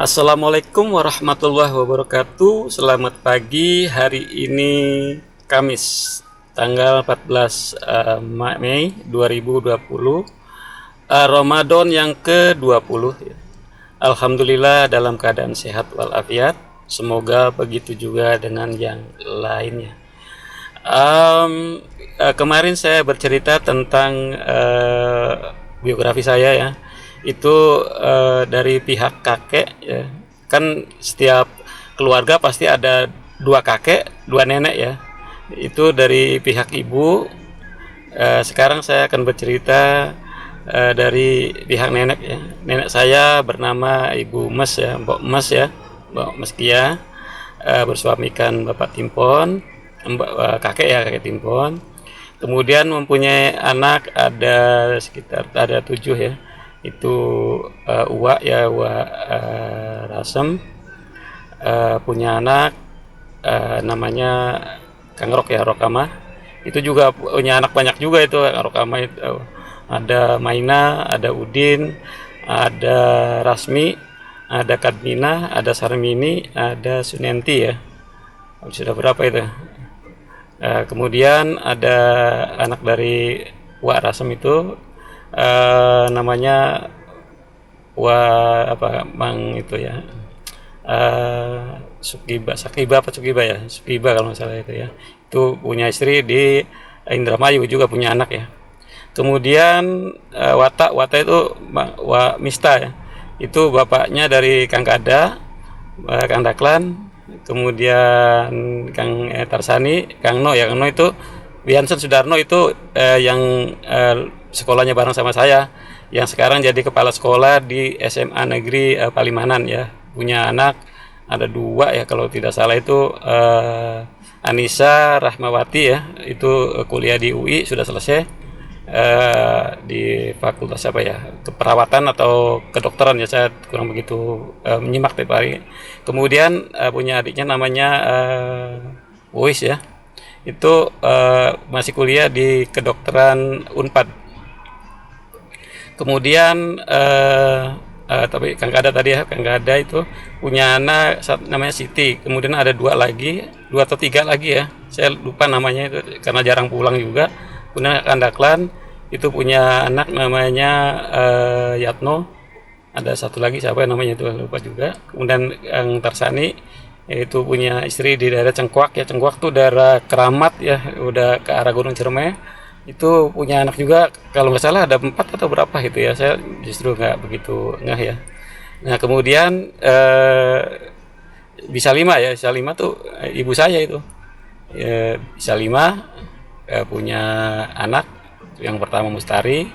Assalamualaikum warahmatullahi wabarakatuh. Selamat pagi. Hari ini Kamis, tanggal 14 Mei 2020, Ramadan yang ke-20. Alhamdulillah dalam keadaan sehat walafiat. Semoga begitu juga dengan yang lainnya. Kemarin saya bercerita tentang biografi saya ya. Itu dari pihak kakek ya. Kan setiap keluarga pasti ada dua kakek, dua nenek ya. Itu dari pihak ibu. Sekarang saya akan bercerita dari pihak nenek ya. Nenek saya bernama Ibu Mes ya, Mbok Mes ya, Mbok Mes Kia, bersuamikan Bapak Timpon, kakek ya, kakek Timpon. Kemudian mempunyai anak ada sekitar 7 ya. Itu Uwa ya, Uwa Rasem, punya anak namanya Kang Rok ya, Rokama. Itu juga punya anak banyak juga itu Rokama itu. Ada Maina, ada Udin, ada Rasmi, ada Kadmina, ada Sarmini, ada Sunenti ya. Sudah berapa itu? Kemudian ada anak dari Uwa Rasem itu namanya Mang itu ya, Sakiba apa Sukiba ya, Sukiba kalau nggak salah itu ya. Itu punya istri di Indramayu, juga punya anak ya. Kemudian Wata itu Mista ya, itu bapaknya dari Kang Kada, Kang Daklan. Kemudian Kang Tarsani, Kang No ya, Kang No itu Wiansen Sudarno itu yang sekolahnya bareng sama saya, yang sekarang jadi kepala sekolah di SMA Negeri Palimanan ya. Punya anak ada 2 ya kalau tidak salah, itu Anissa Rahmawati ya, itu kuliah di UI sudah selesai di fakultas apa ya, keperawatan atau kedokteran ya, saya kurang begitu menyimak tiap hari. Kemudian punya adiknya namanya Uis ya, itu masih kuliah di kedokteran Unpad. Kemudian tapi Kang Kada tadi ya, Kang Kada itu punya anak namanya Siti. Kemudian ada 2 atau 3 lagi ya, saya lupa namanya itu karena jarang pulang juga. Kemudian Kang Daklan itu punya anak namanya Yatno. Ada 1 lagi siapa namanya itu lupa juga. Kemudian Kang Tarsani itu punya istri di daerah Cengkuak ya. Cengkuak tuh daerah Keramat ya, udah ke arah Gunung Ciremai. Itu punya anak juga, kalau nggak salah ada 4 atau berapa gitu ya, saya justru nggak begitu ngeh ya. Nah kemudian bisa 5 ya, bisa 5 tuh ibu saya itu bisa 5, punya anak. Yang pertama Mustari,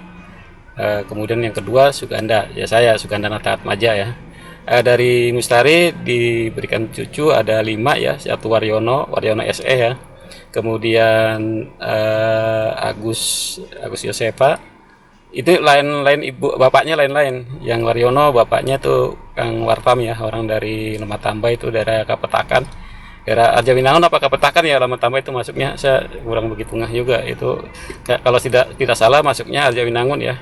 kemudian yang kedua Suganda ya, saya Suganda Nataat Maja ya. Dari Mustari diberikan cucu ada 5 ya, 1 Waryono SE ya. Kemudian Agus Yosefa itu lain ibu, bapaknya lain. Yang Waryono bapaknya tuh Kang Wartam ya, orang dari Lematamba itu daerah Kapetakan, daerah Arjawinangun apa Kapetakan ya, Lematamba itu masuknya, saya kurang begitu ngeh juga itu. Kalau tidak salah masuknya Arjawinangun ya,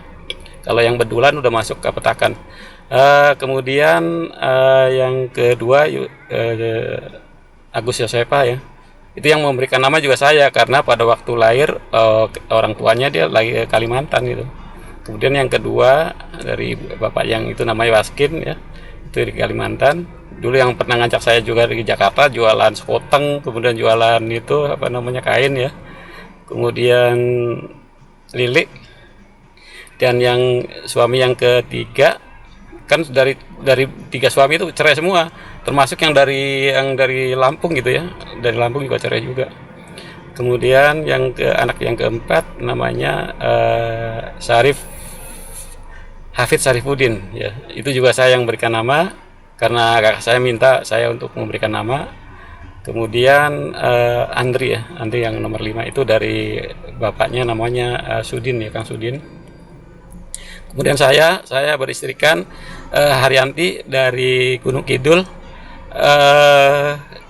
kalau yang Bedulan udah masuk Kapetakan. Kemudian yang kedua Agus Yosefa ya, itu yang memberikan nama juga saya, karena pada waktu lahir orang tuanya dia lagi Kalimantan gitu. Kemudian yang kedua dari bapak yang itu namanya Waskin ya, itu di Kalimantan. Dulu yang pernah ngajak saya juga di Jakarta jualan sekoteng, kemudian jualan itu apa namanya kain ya. Kemudian Lilik. Dan yang suami yang ketiga, kan dari 3 suami itu cerai semua, termasuk yang dari Lampung gitu ya, dari Lampung juga cerai juga. Kemudian anak yang keempat namanya Hafid Syarifuddin ya, itu juga saya yang berikan nama karena kakak saya minta saya untuk memberikan nama. Kemudian Andri yang nomor 5 itu dari bapaknya namanya Sudin ya, Kang Sudin. Kemudian saya beristrikan Haryanti dari Gunung Kidul,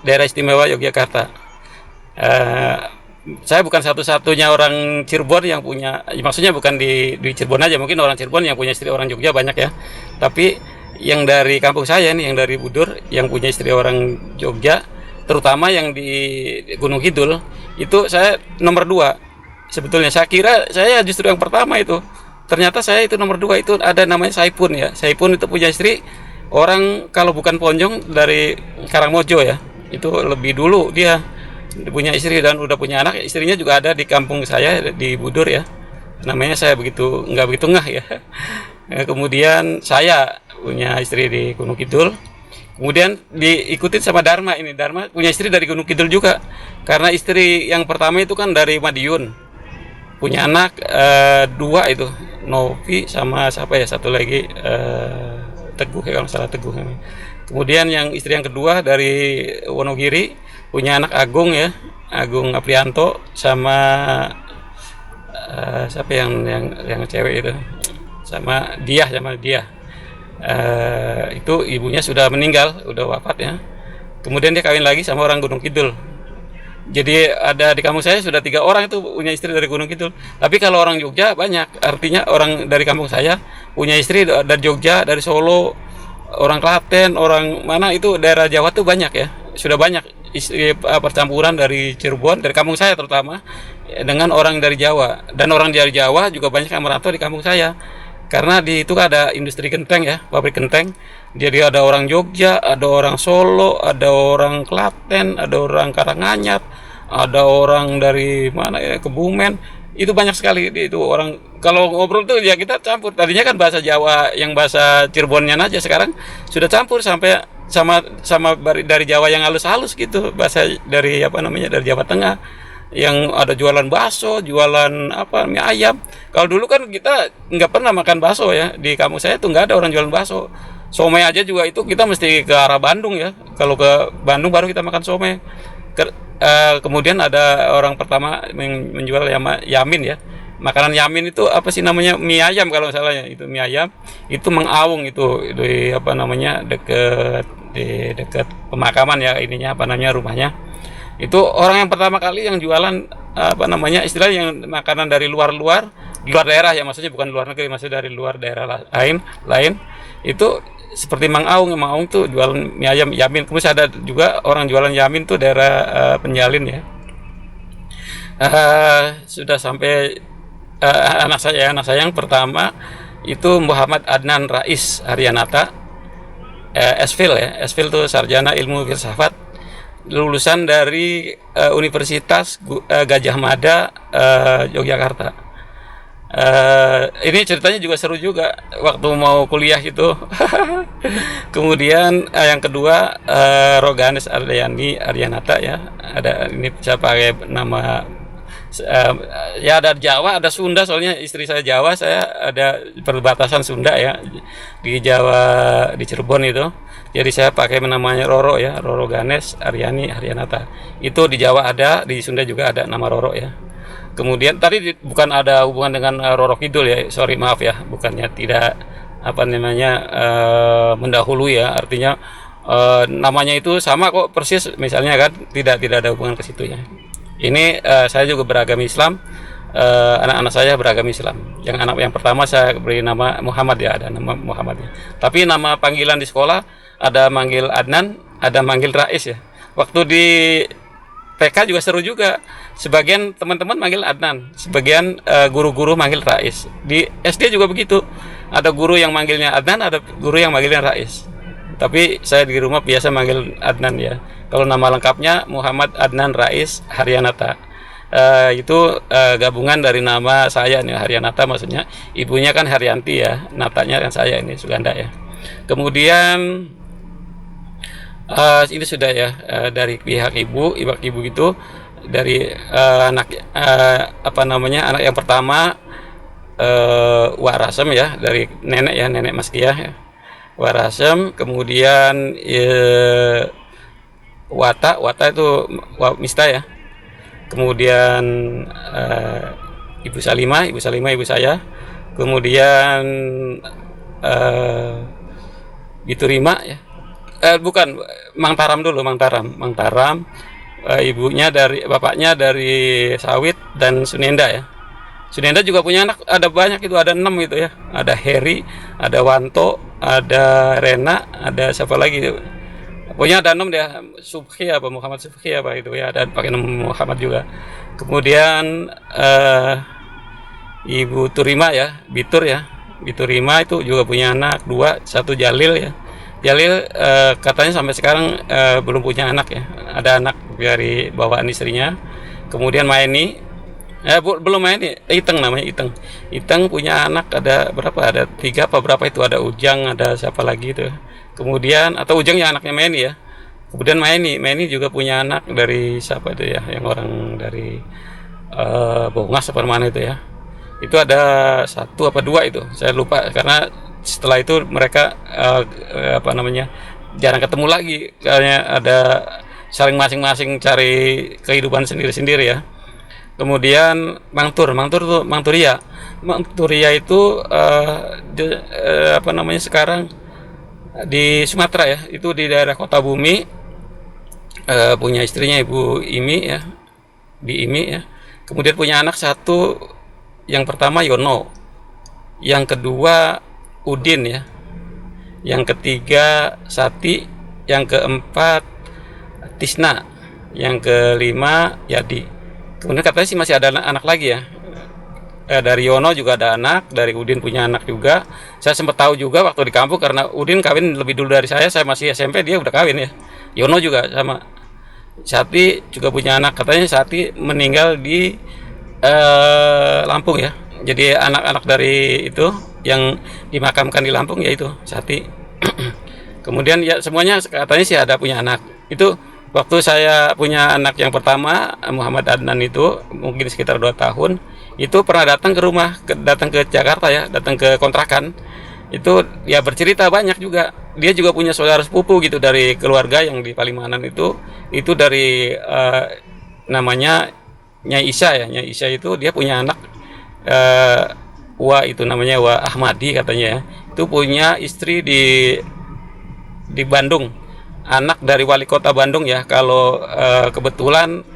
daerah istimewa Yogyakarta. Saya bukan satu-satunya orang Cirebon yang punya, maksudnya bukan di Cirebon aja, mungkin orang Cirebon yang punya istri orang Jogja banyak ya. Tapi yang dari kampung saya nih, yang dari Budur, yang punya istri orang Jogja, terutama yang di Gunung Kidul, itu saya nomor 2. Sebetulnya saya kira saya justru yang pertama itu. Ternyata saya itu nomor 2, itu ada namanya Saipun ya. Saipun itu punya istri orang, kalau bukan Ponjong, dari Karangmojo ya. Itu lebih dulu dia punya istri dan udah punya anak. Istrinya juga ada di kampung saya di Budur ya. Namanya saya nggak begitu ngeh ya. Kemudian saya punya istri di Gunung Kidul. Kemudian diikutin sama Dharma ini. Dharma punya istri dari Gunung Kidul juga. Karena istri yang pertama itu kan dari Madiun. Punya anak 2 itu, Novi sama siapa ya, satu lagi Teguh ya, kalau salah Teguh. Kemudian yang istri yang kedua dari Wonogiri, punya anak Agung ya, Agung Aprianto, sama siapa yang cewek itu, sama dia. Itu ibunya sudah meninggal, udah wafat ya. Kemudian dia kawin lagi sama orang Gunung Kidul. Jadi ada di kampung saya sudah 3 orang itu punya istri dari Gunung Kidul. Tapi kalau orang Jogja banyak, artinya orang dari kampung saya punya istri dari Jogja, dari Solo, orang Klaten, orang mana itu daerah Jawa tuh banyak ya. Sudah banyak istri percampuran dari Cirebon, dari kampung saya terutama, dengan orang dari Jawa. Dan orang dari Jawa juga banyak yang merantau di kampung saya. Karena di itu ada industri genteng ya, pabrik genteng. Jadi ada orang Jogja, ada orang Solo, ada orang Klaten, ada orang Karanganyar, ada orang dari mana ya, Kebumen. Itu banyak sekali itu orang. Kalau ngobrol tuh ya kita campur. Tadinya kan bahasa Jawa yang bahasa Cirebonnya aja, sekarang sudah campur sampai sama dari Jawa yang halus-halus gitu. Bahasa dari dari Jawa Tengah. Yang ada jualan bakso, jualan mie ayam. Kalau dulu kan kita nggak pernah makan bakso ya, di kampung saya tuh nggak ada orang jualan bakso. Somai aja juga itu kita mesti ke arah Bandung ya. Kalau ke Bandung baru kita makan somai. Kemudian ada orang pertama menjual yamin ya. Makanan yamin itu apa sih namanya, mie ayam kalau salahnya, itu mie ayam. Itu Mang Awung itu di dekat pemakaman ya, rumahnya. Itu orang yang pertama kali yang jualan istilahnya yang makanan dari luar daerah ya, maksudnya bukan luar negeri, maksudnya dari luar daerah lain itu seperti Mang Aung tuh jualan mie ayam yamin. Kemudian ada juga orang jualan yamin tuh daerah Penjalin ya. Sudah sampai anak saya yang pertama itu Muhammad Adnan Rais Haryanata, Esfil ya. Esfil tuh sarjana ilmu filsafat, lulusan dari Universitas Gajah Mada Yogyakarta. Ini ceritanya juga seru juga waktu mau kuliah itu. Kemudian yang kedua Roganes Aryanata ya. Ada ini saya pakai nama ya, ada Jawa, ada Sunda, soalnya istri saya Jawa, saya ada perbatasan Sunda ya di Jawa, di Cirebon itu. Jadi saya pakai namanya Roro ya, Roro Ganes Aryani Haryanata. Itu di Jawa ada, di Sunda juga ada nama Roro ya. Kemudian tadi bukan ada hubungan dengan Roro Kidul ya, sorry maaf ya, bukannya tidak mendahului ya, artinya namanya itu sama kok persis misalnya kan, tidak ada hubungan ke situ ya. Ini saya juga beragama Islam, anak-anak saya beragama Islam. Yang pertama saya beri nama Muhammad ya, ada nama Muhammad ya. Tapi nama panggilan di sekolah ada manggil Adnan, ada manggil Rais ya. Waktu di TK juga seru juga. Sebagian teman-teman manggil Adnan, sebagian guru-guru manggil Rais. Di SD juga begitu. Ada guru yang manggilnya Adnan, ada guru yang manggilnya Rais. Tapi saya di rumah biasa manggil Adnan ya. Kalau nama lengkapnya Muhammad Adnan Rais Haryanata. Itu gabungan dari nama saya nih, Haryanata maksudnya. Ibunya kan Haryanti ya, natanya kan saya ini Suganda ya. Kemudian ini sudah ya dari pihak ibu itu dari anak yang pertama Warasem ya, dari nenek ya, nenek Maskiah ya. Warasem, kemudian Wata itu Mista ya. Kemudian Ibu Salimah ibu saya. Kemudian Biturima ya. Bukan, Mang Taram dulu, Mang Taram. Bapaknya dari Sawit dan Sunenda ya. Sunenda juga punya anak, ada banyak itu, ada 6 gitu ya. Ada Heri, ada Wanto, ada Rena, ada siapa lagi itu. Pokoknya ada 6 dia, Subhi apa Muhammad Subhi apa itu ya, ada pakai nama Muhammad juga. Kemudian Ibu Turima ya, Bitur ya. Biturima itu juga punya anak 2, satu Jalil ya. Jalil katanya sampai sekarang belum punya anak ya. Ada anak dari bawaan istrinya. Kemudian Maeni, belum Maeni, Iteng namanya Iteng. Iteng punya anak ada berapa? Ada 3 apa berapa itu? Ada Ujang, ada siapa lagi itu. Kemudian atau Ujang yang anaknya Maeni ya. Kemudian Maeni juga punya anak dari siapa itu ya? Yang orang dari Bongas apa mana itu ya. Itu ada 1 apa 2 itu. Saya lupa karena setelah itu mereka jarang ketemu lagi, karena ada saling masing-masing cari kehidupan sendiri-sendiri ya. Kemudian Mangturia itu sekarang di Sumatera ya, itu di daerah Kota Bumi, punya istrinya Ibu Imi ya, Bi Imi ya. Kemudian punya anak 1, yang pertama Yono, yang kedua Udin ya, yang ketiga Sati, yang keempat Tisna, yang kelima Yadi. Kemudian katanya sih masih ada anak lagi ya. Dari Yono juga ada anak, dari Udin punya anak juga. Saya sempat tahu juga waktu di kampung, karena Udin kawin lebih dulu dari saya masih SMP, dia udah kawin ya. Yono juga sama. Sati juga punya anak, katanya Sati meninggal di Lampung ya. Jadi anak-anak dari itu yang dimakamkan di Lampung yaitu Sati. Kemudian ya semuanya katanya sih ada punya anak. Itu waktu saya punya anak yang pertama, Muhammad Adnan, itu mungkin sekitar 2 tahun, itu pernah datang ke rumah, datang ke Jakarta ya, datang ke kontrakan. Itu ya bercerita banyak juga. Dia juga punya saudara sepupu gitu dari keluarga yang di Palimanan itu dari namanya Nyai Isya ya. Nyai Isya itu dia punya anak itu namanya Wa Ahmadi katanya ya. Itu punya istri di Bandung, anak dari wali kota Bandung ya. Kalau kebetulan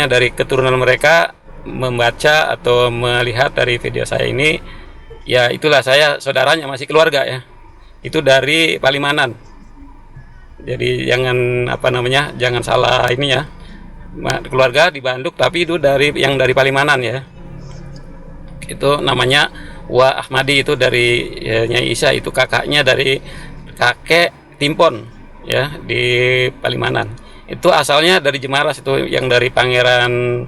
dari keturunan mereka membaca atau melihat dari video saya ini, ya itulah saya saudaranya, masih keluarga ya. Itu dari Palimanan. Jadi jangan salah ini ya. Keluarga di Bandung tapi itu dari Palimanan ya. Itu namanya Wa Ahmadi, itu dari Nyai Isa, itu kakaknya dari kakek Timpon ya di Palimanan. Itu asalnya dari Jemaras, itu yang dari Pangeran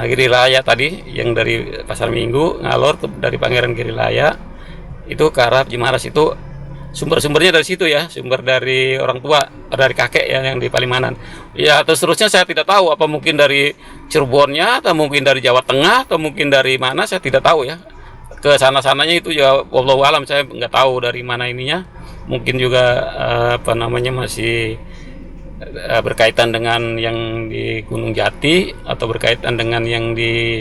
Girilaya tadi, yang dari Pasar Minggu ngalor dari Pangeran Girilaya itu ke arah Jemaras. Itu sumber-sumbernya dari situ ya, sumber dari orang tua, dari kakek ya yang di Palimanan. Ya terus terusnya saya tidak tahu, apa mungkin dari Cirebonnya, atau mungkin dari Jawa Tengah, atau mungkin dari mana, saya tidak tahu ya. Ke sana-sananya itu ya wallahu alam, saya nggak tahu dari mana ininya. Mungkin juga masih berkaitan dengan yang di Gunung Jati, atau berkaitan dengan yang di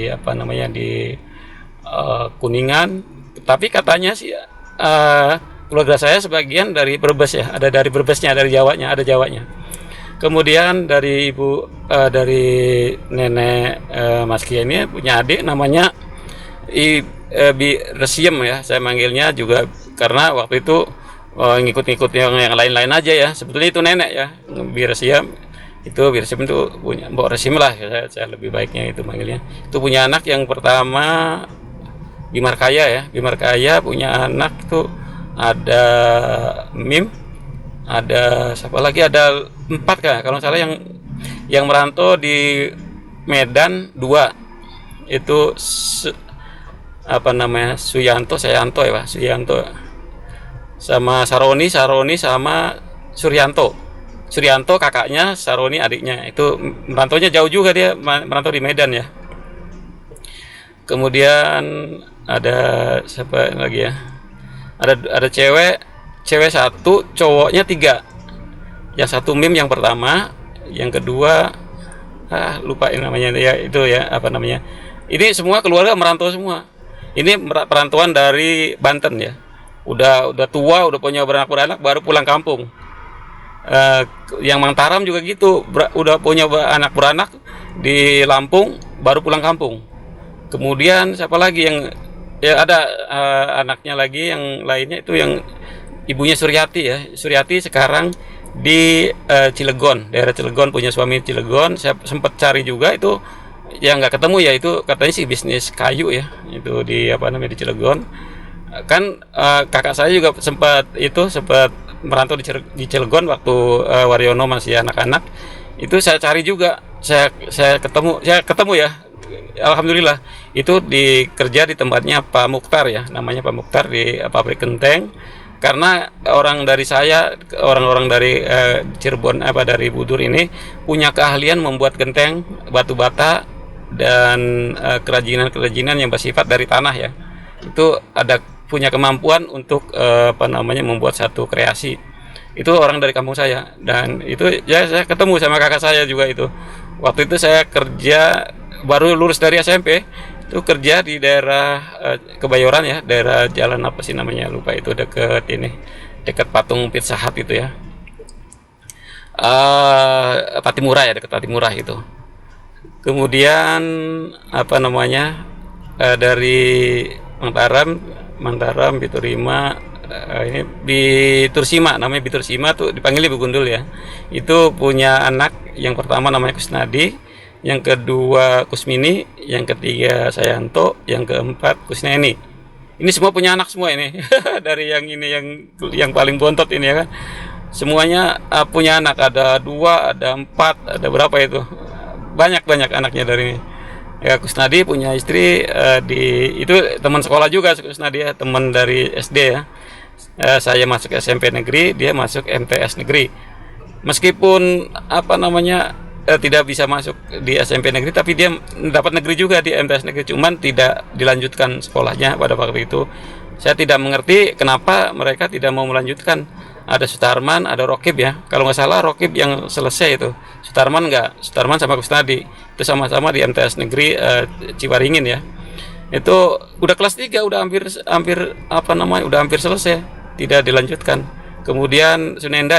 Kuningan. Tapi katanya sih keluarga saya sebagian dari Brebes ya, ada dari Brebesnya, dari Jawanya, ada Jawanya. Kemudian dari dari nenek Mas Kia ini punya adik namanya Bi Resiem ya, saya manggilnya juga karena waktu itu ngikut-ngikut yang lain-lain aja ya. Sebetulnya itu nenek ya, Bi Resiem. Itu Bi Resiem itu punya Mbok Resim lah, saya lebih baiknya itu manggilnya. Itu punya anak yang pertama Bimarkaya ya. Bimarkaya punya anak itu ada Mim, ada siapa lagi, ada 4 kan kalau salah, yang merantau di Medan 2 itu Suyanto ya Pak, Suyanto sama Saroni sama Suryanto kakaknya, Saroni adiknya. Itu merantaunya jauh juga, dia merantau di Medan ya. Kemudian ada siapa lagi ya, ada cewek 1, cowoknya 3. Yang 1 Mim yang pertama, yang kedua lupain namanya ya, itu ya ini semua keluarga merantau semua. Ini perantauan dari Banten ya, udah tua, udah punya beranak baru pulang kampung. Yang Mangtaram juga gitu, udah punya anak beranak di Lampung, baru pulang kampung. Kemudian siapa lagi yang ya ada anaknya lagi yang lainnya itu yang ibunya Suryati ya. Suryati sekarang di Cilegon, daerah Cilegon, punya suami Cilegon. Saya sempat cari juga itu ya nggak ketemu ya, itu katanya sih bisnis kayu ya, itu di apa namanya di Cilegon. Kan kakak saya juga sempat merantau di Cilegon waktu Waryono masih anak-anak. Itu saya cari juga, saya ketemu ya. Alhamdulillah itu kerja di tempatnya Pak Mukhtar ya, namanya Pak Mukhtar di pabrik genteng. Karena orang-orang dari Cirebon dari Budur ini punya keahlian membuat genteng, batu bata dan kerajinan-kerajinan yang bersifat dari tanah ya. Itu punya kemampuan untuk membuat satu kreasi. Itu orang dari kampung saya, dan itu ya saya ketemu sama kakak saya juga itu. Waktu itu saya kerja baru lulus dari SMP, itu kerja di daerah Kebayoran ya, daerah jalan apa sih namanya lupa, itu dekat patung Pizza Hut itu ya, Patimura ya, dekat Patimura itu. Kemudian dari Mataram Biturima, ini Bitursima, namanya Bitursima tuh dipanggil Ibu Gundul ya. Itu punya anak yang pertama namanya Kusnadi, yang kedua Kusmini, yang ketiga Sayanto, yang keempat Kusneni. Ini semua punya anak semua ini. Dari yang ini yang paling bontot ini ya kan. Semuanya punya anak, ada 2, ada 4, ada berapa itu. Banyak anaknya dari ini. Ya, Kusnadi punya istri itu teman sekolah juga Kusnadi ya, teman dari SD ya. Saya masuk SMP negeri, dia masuk MTS negeri. Meskipun tidak bisa masuk di SMP negeri, tapi dia dapat negeri juga di MTS negeri, cuman tidak dilanjutkan sekolahnya pada waktu itu. Saya tidak mengerti kenapa mereka tidak mau melanjutkan. Ada Sutarman, ada Rokib ya. Kalau nggak salah Rokib yang selesai itu. Sutarman nggak. Sutarman sama Kusnadi itu sama-sama di MTS negeri Ciwaringin ya. Itu udah kelas 3, udah hampir selesai, tidak dilanjutkan. Kemudian Sunenda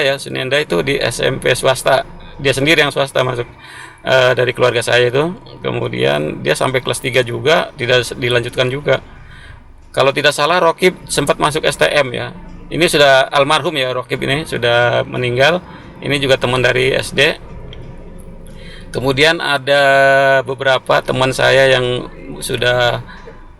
itu di SMP swasta, dia sendiri yang swasta masuk dari keluarga saya itu. Kemudian dia sampai kelas 3 juga tidak dilanjutkan juga. Kalau tidak salah Rokib sempat masuk STM ya. Ini sudah almarhum ya, Rokib ini sudah meninggal. Ini juga teman dari SD. Kemudian ada beberapa teman saya yang sudah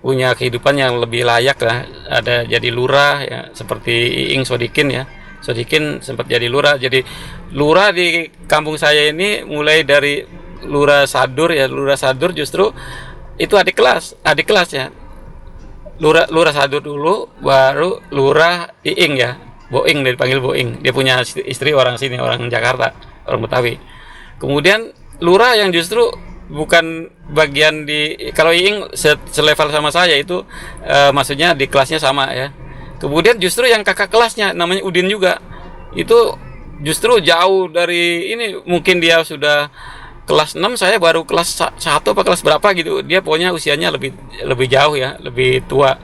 punya kehidupan yang lebih layak lah. Ada jadi lurah ya, seperti Iing Sodikin ya. Sodikin sempat jadi lurah. Jadi lurah di kampung saya ini mulai dari Lurah Sadur ya. Lurah Sadur justru itu adik kelas ya. Lurah Sadur dulu, baru Lurah Iing ya. Boing, dia dipanggil Boing. Dia punya istri orang sini, orang Jakarta, orang Betawi. Kemudian lurah yang justru bukan bagian kalau Iing selevel sama saya itu maksudnya di kelasnya sama ya. Kemudian justru yang kakak kelasnya namanya Udin juga, itu justru jauh dari ini, mungkin dia sudah kelas 6, saya baru kelas 1 apa kelas berapa gitu. Dia pokoknya usianya lebih jauh ya, lebih tua.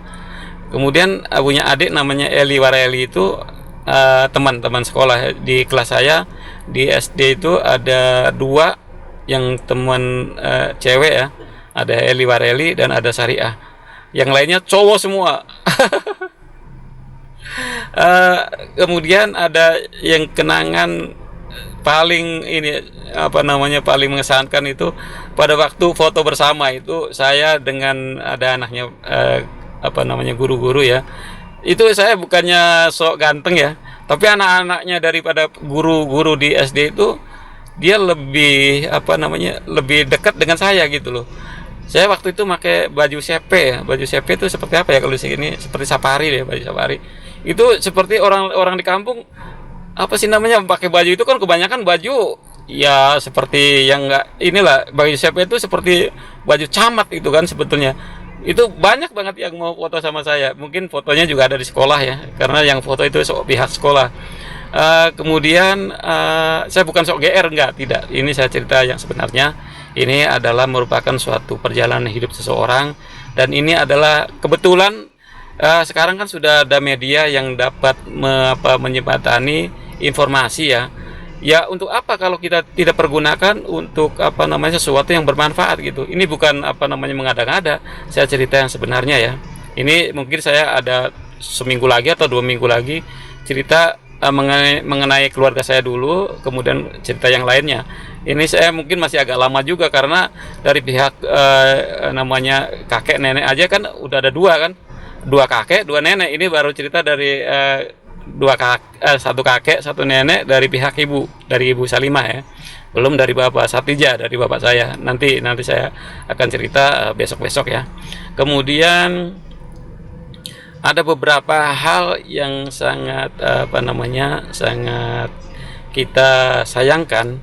Kemudian punya adik namanya Eli Wareli, itu teman-teman sekolah di kelas saya di SD itu ada 2 yang teman cewek ya, ada Eli Wareli dan ada Syariah. Yang lainnya cowok semua. Kemudian ada yang kenangan paling paling mengesankan itu pada waktu foto bersama itu saya dengan ada anaknya guru-guru ya. Itu saya bukannya sok ganteng ya, tapi anak-anaknya daripada guru-guru di SD itu dia lebih lebih dekat dengan saya gitu loh. Saya waktu itu pakai baju CP ya. Baju CP itu seperti apa ya kalau di sini, seperti safari deh, baju safari. Itu seperti orang di kampung pakai baju itu kan kebanyakan baju ya seperti yang baju CP itu seperti baju camat itu kan sebetulnya. Itu banyak banget yang mau foto sama saya. Mungkin fotonya juga ada di sekolah ya, karena yang foto itu pihak sekolah. Kemudian saya bukan sok GR, tidak. Ini saya cerita yang sebenarnya. Ini adalah merupakan suatu perjalanan hidup seseorang, dan ini adalah kebetulan sekarang kan sudah ada media yang dapat menjembatani informasi ya. Ya untuk apa kalau kita tidak pergunakan untuk apa namanya sesuatu yang bermanfaat gitu. Ini bukan apa namanya mengada-ngada. Saya cerita yang sebenarnya ya. Ini mungkin saya ada seminggu lagi atau 2 minggu lagi cerita mengenai keluarga saya dulu, kemudian cerita yang lainnya. Ini saya mungkin masih agak lama juga karena dari pihak namanya kakek nenek aja kan udah ada dua kan, dua kakek dua nenek. Ini baru cerita dari satu kakek satu nenek dari pihak ibu, dari Ibu Salimah ya, belum dari bapak Satija, dari bapak saya. Nanti saya akan cerita besok ya. Kemudian ada beberapa hal yang sangat sangat kita sayangkan.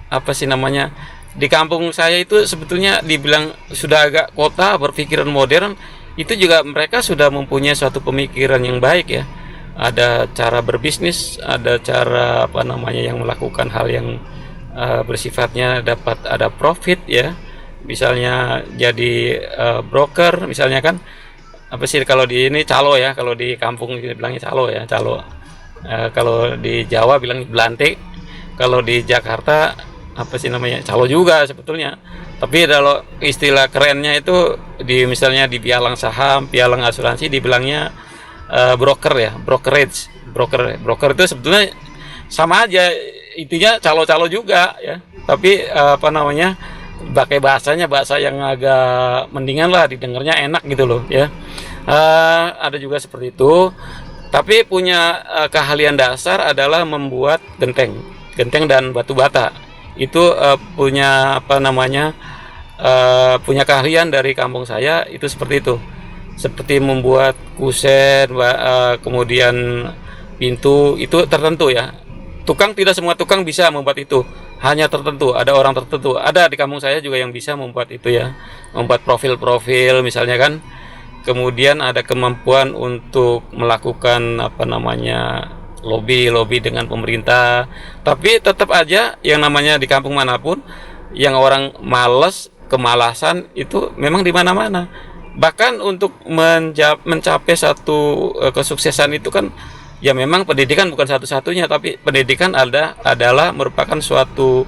Apa sih namanya, di kampung saya itu sebetulnya dibilang sudah agak kota berpikiran modern, itu juga mereka sudah mempunyai suatu pemikiran yang baik ya. Ada cara berbisnis, ada cara yang melakukan hal yang bersifatnya dapat ada profit ya. Misalnya jadi broker misalnya kan, apa sih kalau di ini calo ya, kalau di kampung bilangnya calo ya, calo. Kalau di Jawa bilang belantik, kalau di Jakarta apa sih namanya, calo juga sebetulnya. Tapi kalau istilah kerennya itu misalnya di pialang saham, pialang asuransi dibilangnya broker ya, broker itu sebetulnya sama aja, intinya calo-calo juga ya. Tapi pakai bahasa yang agak mendingan lah, didengarnya enak gitu loh ya. Ada juga seperti itu. Tapi punya keahlian dasar adalah membuat genteng dan batu bata. Itu punya punya keahlian dari kampung saya itu seperti itu. Seperti membuat kusen, kemudian pintu itu tertentu ya. Tidak semua tukang bisa membuat itu. Hanya tertentu, ada orang tertentu. Ada di kampung saya juga yang bisa membuat itu ya. Membuat profil-profil misalnya kan. Kemudian ada kemampuan untuk melakukan lobby dengan pemerintah. Tapi tetap aja yang namanya di kampung manapun, yang orang kemalasan itu memang di mana-mana. Bahkan untuk mencapai satu kesuksesan itu kan ya memang pendidikan bukan satu-satunya, tapi pendidikan adalah merupakan suatu